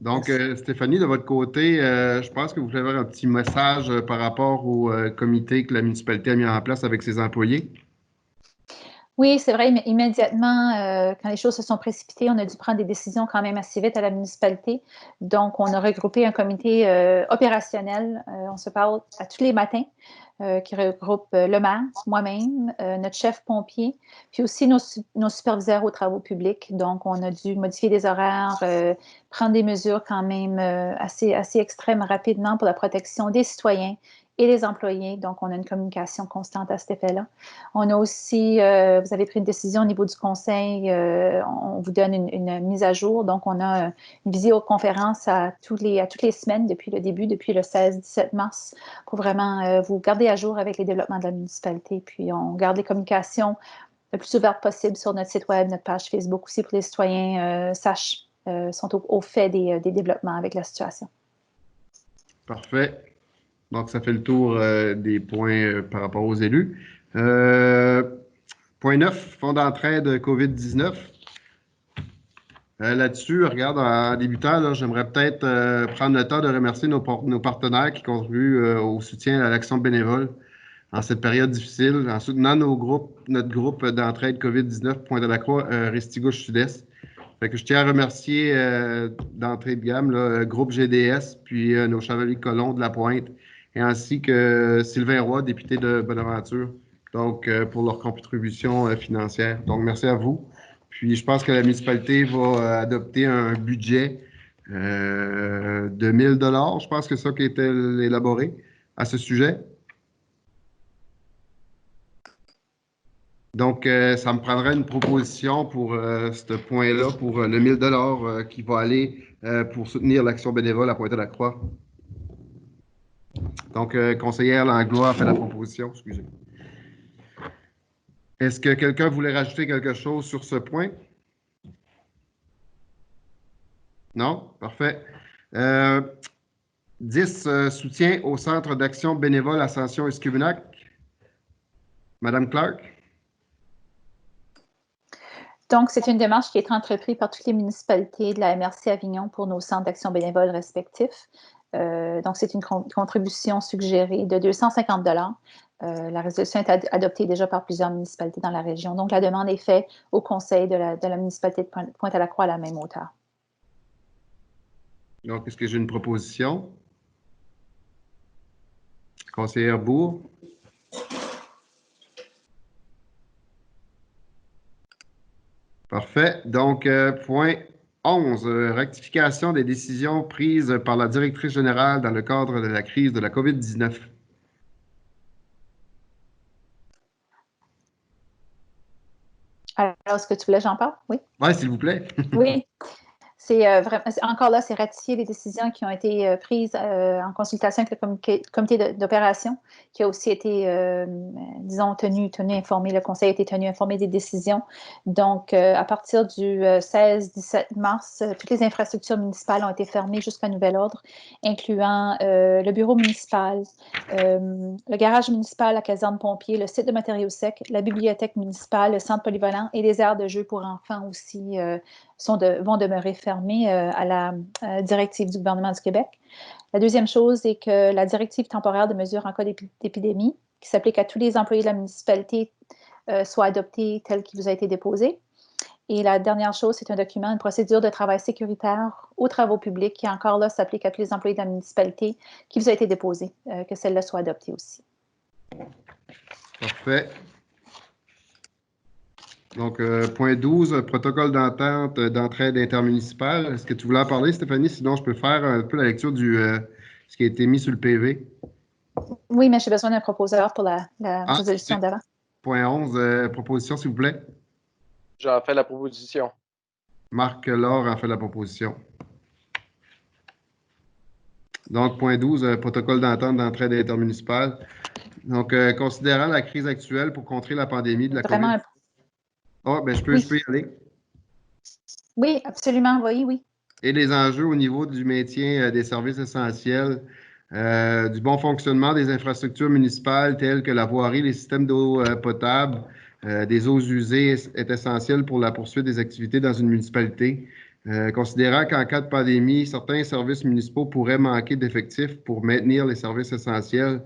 Donc, Yes. Stéphanie, de votre côté, je pense que vous voulez avoir un petit message par rapport au comité que la municipalité a mis en place avec ses employés. Oui, c'est vrai, mais immédiatement, quand les choses se sont précipitées, on a dû prendre des décisions quand même assez vite à la municipalité. Donc, on a regroupé un comité opérationnel. On se parle à tous les matins, qui regroupe le maire, moi-même, notre chef pompier, puis aussi nos superviseurs aux travaux publics. Donc, on a dû modifier des horaires, prendre des mesures quand même assez extrêmes rapidement pour la protection des citoyens et des employés. Donc, on a une communication constante à cet effet-là. On a aussi, vous avez pris une décision au niveau du conseil, on vous donne une mise à jour. Donc, on a une visioconférence toutes les semaines depuis le début, depuis le 16-17 mars, pour vraiment vous garder à jour avec les développements de la municipalité. Puis, on garde les communications le plus ouvertes possible sur notre site web, notre page Facebook aussi, pour que les citoyens sont au fait des développements avec la situation. Parfait. Donc, ça fait le tour des points par rapport aux élus. Point 9, fonds d'entraide COVID-19. Là-dessus, regarde, en débutant, j'aimerais peut-être prendre le temps de remercier nos partenaires qui contribuent au soutien à l'action bénévole en cette période difficile, en soutenant notre groupe d'entraide COVID-19 Pointe-à-la-Croix, Restigouche Sud-Est. Fait que je tiens à remercier d'entrée de gamme, là, groupe GDS, puis nos chevaliers de colons de la Pointe, et ainsi que Sylvain Roy, député de Bonaventure, donc pour leur contribution financière. Donc, merci à vous. Puis, je pense que la municipalité va adopter un budget de 1 000 $. Je pense que c'est ça qui a été élaboré à ce sujet. Donc, ça me prendrait une proposition pour ce point-là, pour le 1 000 $ qui va aller pour soutenir l'action bénévole à Pointe-à-la-Croix. Donc, conseillère Langlois a fait la proposition, excusez. Est-ce que quelqu'un voulait rajouter quelque chose sur ce point? Non? Parfait. 10, soutien au Centre d'action bénévole Ascension-Escubenac. Madame Clark? Donc, c'est une démarche qui est entreprise par toutes les municipalités de la MRC Avignon pour nos centres d'action bénévole respectifs. Donc, c'est une contribution suggérée de 250 $. La résolution est adoptée déjà par plusieurs municipalités dans la région. Donc, la demande est faite au conseil de la municipalité de Pointe-à-la-Croix à la même hauteur. Donc, est-ce que j'ai une proposition? Conseillère Bourg? Parfait. Donc, point 11, rectification des décisions prises par la directrice générale dans le cadre de la crise de la COVID-19. Alors, est-ce que tu voulais, j'en parle? Oui. Oui, s'il vous plaît. Oui. Encore là, c'est ratifier les décisions qui ont été prises en consultation avec le comité d'opération, qui a aussi été, disons, tenu informé, le conseil a été tenu informé des décisions. Donc, à partir du 16-17 mars, toutes les infrastructures municipales ont été fermées jusqu'à nouvel ordre, incluant le bureau municipal, le garage municipal, la caserne pompier, le site de matériaux secs, la bibliothèque municipale, le centre polyvalent et les aires de jeux pour enfants aussi vont demeurer fermés à la directive du gouvernement du Québec. La deuxième chose est que la directive temporaire de mesures en cas d'épidémie, qui s'applique à tous les employés de la municipalité, soit adoptée telle qu'il vous a été déposée. Et la dernière chose, c'est un document, une procédure de travail sécuritaire aux travaux publics qui, encore là, s'applique à tous les employés de la municipalité qui vous a été déposée, que celle-là soit adoptée aussi. Parfait. Donc, point 12, protocole d'entente d'entraide intermunicipale. Est-ce que tu voulais en parler, Stéphanie? Sinon, je peux faire un peu la lecture de ce qui a été mis sur le PV. Oui, mais j'ai besoin d'un proposeur pour la résolution d'avant. Point 11, proposition, s'il vous plaît. J'en fais la proposition. Marc Laure en fait la proposition. Donc, point 12, protocole d'entente d'entraide intermunicipale. Donc, considérant la crise actuelle pour contrer la pandémie de la COVID. Ah, ben je peux y aller. Oui, absolument, oui. Et les enjeux au niveau du maintien des services essentiels, du bon fonctionnement des infrastructures municipales telles que la voirie, les systèmes d'eau potable, des eaux usées est essentiel pour la poursuite des activités dans une municipalité. Considérant qu'en cas de pandémie, certains services municipaux pourraient manquer d'effectifs pour maintenir les services essentiels.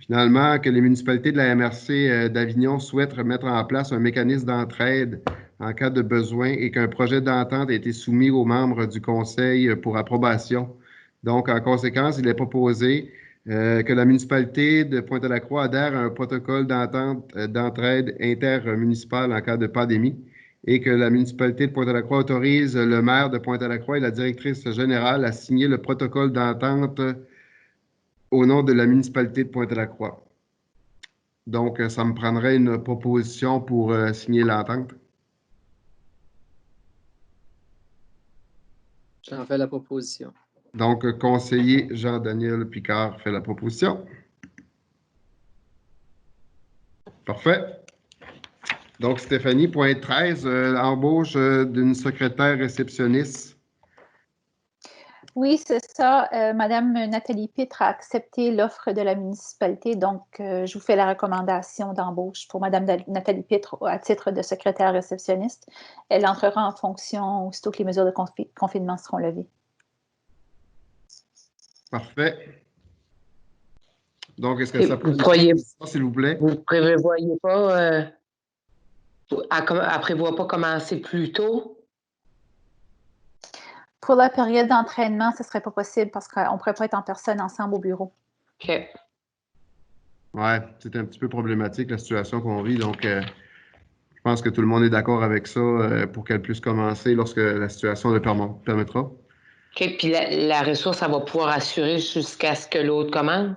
Finalement, que les municipalités de la MRC d'Avignon souhaitent mettre en place un mécanisme d'entraide en cas de besoin et qu'un projet d'entente a été soumis aux membres du conseil pour approbation. Donc, en conséquence, il est proposé que la municipalité de Pointe-à-la-Croix adhère à un protocole d'entente d'entraide intermunicipale en cas de pandémie et que la municipalité de Pointe-à-la-Croix autorise le maire de Pointe-à-la-Croix et la directrice générale à signer le protocole d'entente au nom de la municipalité de Pointe-à-la-Croix. Donc, ça me prendrait une proposition pour signer l'entente. J'en fais la proposition. Donc, conseiller Jean-Daniel Picard fait la proposition. Parfait. Donc, Stéphanie, point 13, embauche d'une secrétaire réceptionniste. Oui, c'est ça. Madame Nathalie Pitre a accepté l'offre de la municipalité, donc je vous fais la recommandation d'embauche pour Madame Nathalie Pitre à titre de secrétaire réceptionniste. Elle entrera en fonction aussitôt que les mesures de confinement seront levées. Parfait. Donc, est-ce que ça peut s'il vous plaît? Vous ne prévoyez pas, elle prévoit pas commencer plus tôt? Pour la période d'entraînement, ce ne serait pas possible parce qu'on ne pourrait pas être en personne ensemble au bureau. OK. Ouais, c'est un petit peu problématique la situation qu'on vit. Donc, je pense que tout le monde est d'accord avec ça pour qu'elle puisse commencer lorsque la situation le permettra. OK. Puis la ressource, elle va pouvoir assurer jusqu'à ce que l'autre commence?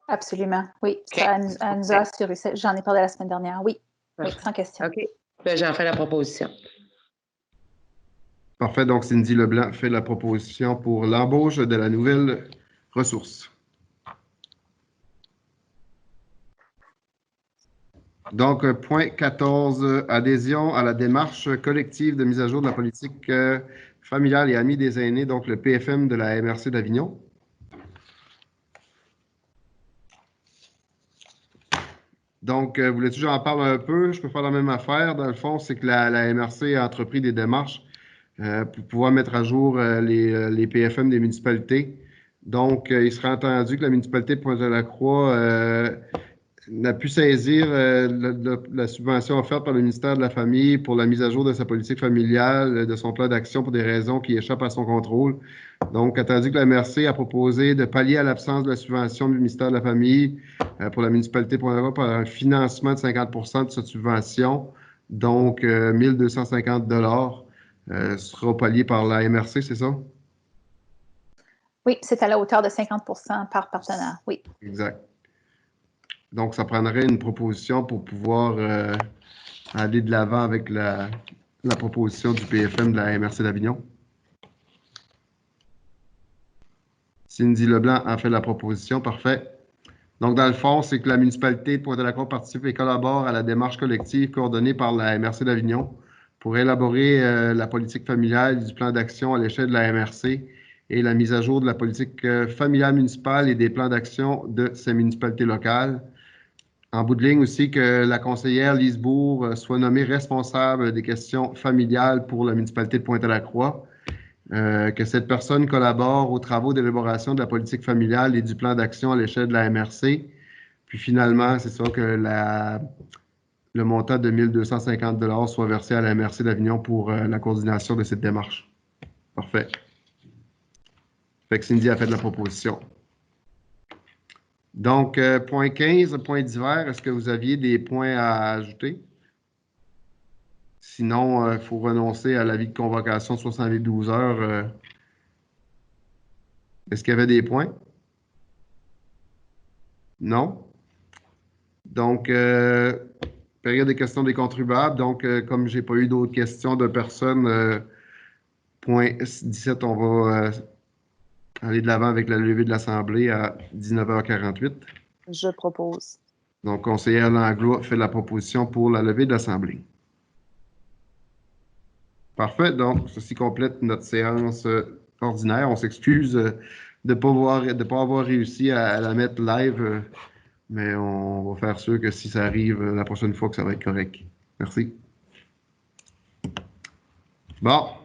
Absolument, oui. Okay. Ça, elle nous a assuré. J'en ai parlé la semaine dernière. Oui, oui, sans question. OK. Là, j'en fais la proposition. Parfait. Donc, Cindy Leblanc fait la proposition pour l'embauche de la nouvelle ressource. Donc, point 14, adhésion à la démarche collective de mise à jour de la politique familiale et amie des aînés, donc le PFM de la MRC d'Avignon. Donc, voulez-tu que j'en parle un peu? Je peux faire la même affaire. Dans le fond, c'est que la MRC a entrepris des démarches pour pouvoir mettre à jour les PFM des municipalités. Donc, il serait entendu que la municipalité de Pointe-à-la-Croix n'a pu saisir la subvention offerte par le ministère de la Famille pour la mise à jour de sa politique familiale, de son plan d'action pour des raisons qui échappent à son contrôle. Donc, attendu que la MRC a proposé de pallier à l'absence de la subvention du ministère de la Famille pour la municipalité de Pointe-à-la-Croix par un financement de 50 de cette subvention, donc 1 250 sera pallié par la MRC, c'est ça? Oui, c'est à la hauteur de 50 par partenaire, oui. Exact. Donc, ça prendrait une proposition pour pouvoir aller de l'avant avec la proposition du PFM de la MRC d'Avignon. Cindy Leblanc a fait la proposition, parfait. Donc, dans le fond, c'est que la municipalité de Pointe-à-la-Croix participe et collabore à la démarche collective coordonnée par la MRC d'Avignon pour élaborer la politique familiale du plan d'action à l'échelle de la MRC et la mise à jour de la politique familiale municipale et des plans d'action de ces municipalités locales. En bout de ligne aussi, que la conseillère Lise Bourg soit nommée responsable des questions familiales pour la municipalité de Pointe-à-la-Croix, que cette personne collabore aux travaux d'élaboration de la politique familiale et du plan d'action à l'échelle de la MRC. Puis finalement, c'est ça que le montant de 1 250 soit versé à la MRC d'Avignon pour la coordination de cette démarche. Parfait. Fait que Cindy a fait de la proposition. Donc, point 15, point divers, est-ce que vous aviez des points à ajouter? Sinon, il faut renoncer à l'avis de convocation de 72 heures. Est-ce qu'il y avait des points? Non? Donc, période des questions des contribuables. Donc, comme je n'ai pas eu d'autres questions de personnes, point 17, on va aller de l'avant avec la levée de l'Assemblée à 19h48. Je propose. Donc, conseillère Langlois fait la proposition pour la levée de l'Assemblée. Parfait. Donc, ceci complète notre séance ordinaire. On s'excuse de ne pas avoir réussi à la mettre live, mais on va faire sûr que si ça arrive la prochaine fois, que ça va être correct. Merci. Bon.